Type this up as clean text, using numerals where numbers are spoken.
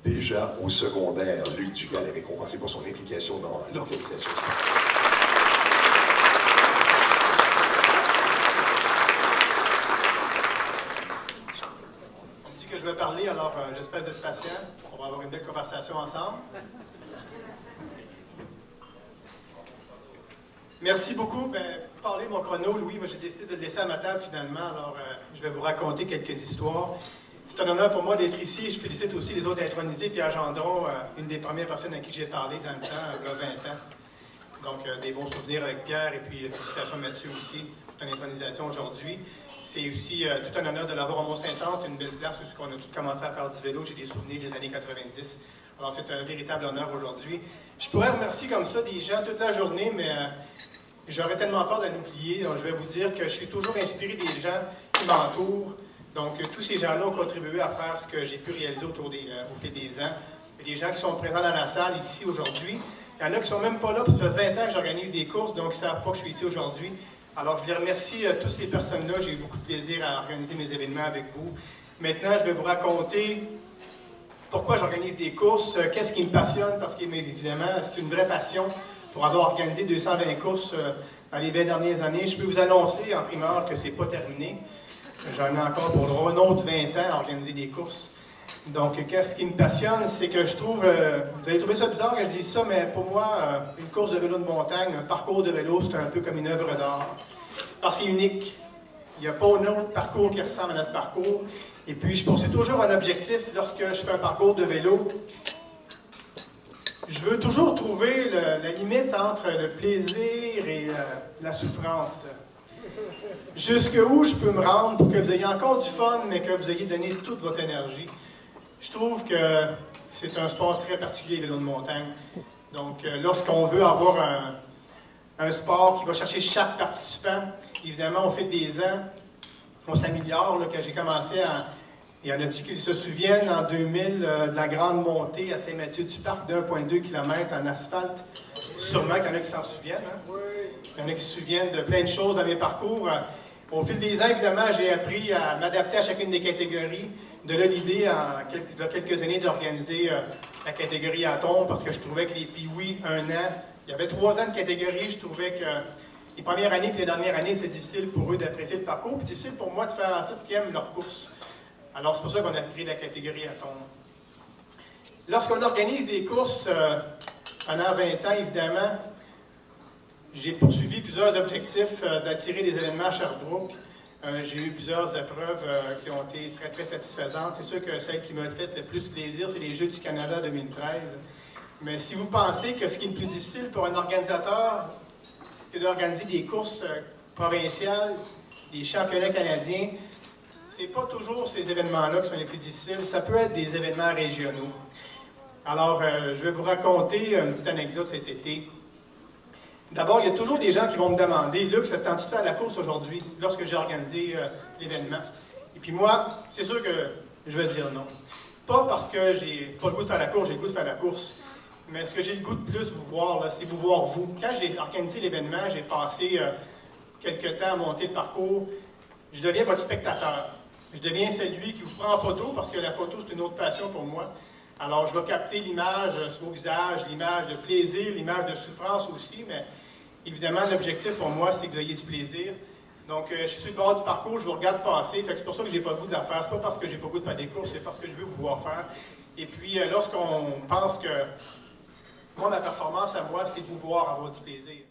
Déjà au secondaire, Luc Dugal est récompensé pour son implication dans l'organisation sportive. On me dit que je vais parler, alors j'espère d'être patient. On va avoir une belle conversation ensemble. Merci beaucoup. Pour parler de mon chrono, Louis, moi j'ai décidé de le laisser à ma table finalement, alors je vais vous raconter quelques histoires. C'est un honneur pour moi d'être ici. Je félicite aussi les autres intronisés. Pierre Gendron, une des premières personnes à qui j'ai parlé dans le temps, il y a 20 ans. Donc, des bons souvenirs avec Pierre. Et puis, félicitations Mathieu aussi pour ton intronisation aujourd'hui. C'est aussi tout un honneur de l'avoir à Mont-Saint-Anne, une belle place où on a tous commencé à faire du vélo. J'ai des souvenirs des années 90. Alors, c'est un véritable honneur aujourd'hui. Je pourrais remercier comme ça des gens toute la journée, mais j'aurais tellement peur d'en oublier. Donc, je vais vous dire que je suis toujours inspiré des gens qui m'entourent. Donc, tous ces gens-là ont contribué à faire ce que j'ai pu réaliser au fil des ans. Il y a des gens qui sont présents dans la salle ici aujourd'hui. Il y en a qui ne sont même pas là, parce que ça fait 20 ans que j'organise des courses, donc ils ne savent pas que je suis ici aujourd'hui. Alors, je les remercie, toutes ces personnes-là. J'ai eu beaucoup de plaisir à organiser mes événements avec vous. Maintenant, je vais vous raconter pourquoi j'organise des courses, qu'est-ce qui me passionne, parce que, évidemment, c'est une vraie passion pour avoir organisé 220 courses dans les 20 dernières années. Je peux vous annoncer en primeur que ce n'est pas terminé. J'en ai encore pour un autre 20 ans à organiser des courses. Donc, ce qui me passionne, c'est que je trouve... vous allez trouver ça bizarre que je dise ça, mais pour moi, une course de vélo de montagne, un parcours de vélo, c'est un peu comme une œuvre d'art. Parce que c'est unique. Il n'y a pas un autre parcours qui ressemble à notre parcours. Et puis, je poursuis toujours un objectif lorsque je fais un parcours de vélo. Je veux toujours trouver la limite entre le plaisir et la souffrance. Jusqu'où je peux me rendre pour que vous ayez encore du fun, mais que vous ayez donné toute votre énergie. Je trouve que c'est un sport très particulier, le vélo de montagne. Donc, lorsqu'on veut avoir un sport qui va chercher chaque participant, évidemment, au fil des ans, on s'améliore. Quand j'ai commencé il y en a qui se souviennent, en 2000, de la grande montée à Saint-Mathieu-du-Parc de 1,2 km en asphalte. Sûrement qu'il y en a qui s'en souviennent. Hein? Il y en a qui se souviennent de plein de choses dans mes parcours. Au fil des ans, évidemment, j'ai appris à m'adapter à chacune des catégories. De là, l'idée, il y a quelques années, d'organiser la catégorie Atom, parce que je trouvais que les Pee-Wee, 1 an, il y avait 3 ans de catégorie, je trouvais que les premières années et les dernières années, c'était difficile pour eux d'apprécier le parcours, puis difficile pour moi de faire en sorte qu'ils aiment leur course. Alors, c'est pour ça qu'on a créé la catégorie Atom. Lorsqu'on organise des courses pendant 20 ans, évidemment, j'ai poursuivi plusieurs objectifs d'attirer des événements à Sherbrooke. J'ai eu plusieurs épreuves qui ont été très, très satisfaisantes. C'est sûr que celle qui m'a fait le plus plaisir, c'est les Jeux du Canada 2013. Mais si vous pensez que ce qui est le plus difficile pour un organisateur, c'est d'organiser des courses provinciales, des championnats canadiens, c'est pas toujours ces événements-là qui sont les plus difficiles. Ça peut être des événements régionaux. Alors, je vais vous raconter une petite anecdote cet été. D'abord, il y a toujours des gens qui vont me demander « Luc, ça te tente-tu de faire la course aujourd'hui? » lorsque j'ai organisé l'événement. Et puis moi, c'est sûr que je vais dire non. Pas parce que j'ai pas le goût de faire la course, j'ai le goût de faire la course. Mais ce que j'ai le goût de plus vous voir, c'est vous voir vous. Quand j'ai organisé l'événement, j'ai passé quelques temps à monter le parcours. Je deviens votre spectateur. Je deviens celui qui vous prend en photo, parce que la photo, c'est une autre passion pour moi. Alors, je vais capter l'image sur vos visages, l'image de plaisir, l'image de souffrance aussi, mais évidemment, l'objectif pour moi, c'est que vous ayez du plaisir. Donc, je suis sur le bord du parcours, je vous regarde passer, fait que c'est pour ça que j'ai pas le goût de la faire. C'est pas parce que j'ai pas le goût de faire des courses, c'est parce que je veux vous voir faire. Et puis, lorsqu'on pense que moi, ma performance à moi, c'est de vous voir avoir du plaisir.